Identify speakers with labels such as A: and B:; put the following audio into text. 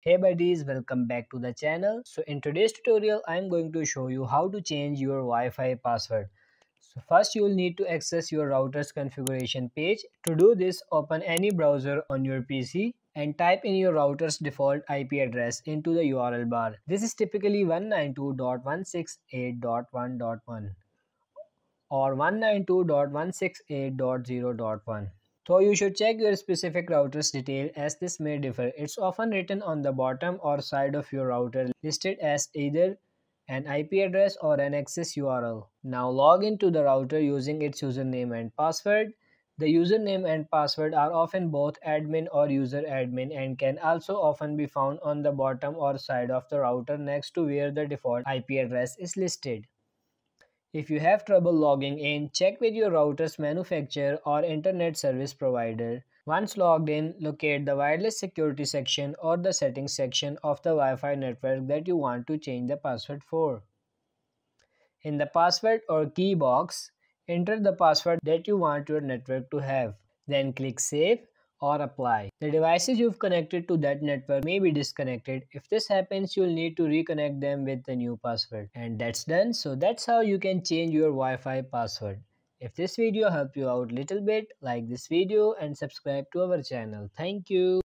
A: Hey buddies, welcome back to the channel. So in today's tutorial, I'm going to show you how to change your Wi-Fi password. So first you'll need to access your router's configuration page. To do this, open any browser on your PC and type in your router's default IP address into the URL bar. This is typically 192.168.1.1 or 192.168.0.1. So you should check your specific router's detail as this may differ. It's often written on the bottom or side of your router listed as either an IP address or an access URL. Now log into the router using its username and password. The username and password are often both admin or user admin and can also often be found on the bottom or side of the router next to where the default IP address is listed. If you have trouble logging in, check with your router's manufacturer or internet service provider. Once logged in, locate the wireless security section or the settings section of the Wi-Fi network that you want to change the password for. In the password or key box, enter the password that you want your network to have. Then click Save or Apply. The devices you've connected to that network may be disconnected. If this happens, you'll need to reconnect them with the new password. And that's done. So that's how you can change your Wi-Fi password. If this video helped you out little bit, like this video and subscribe to our channel. Thank you.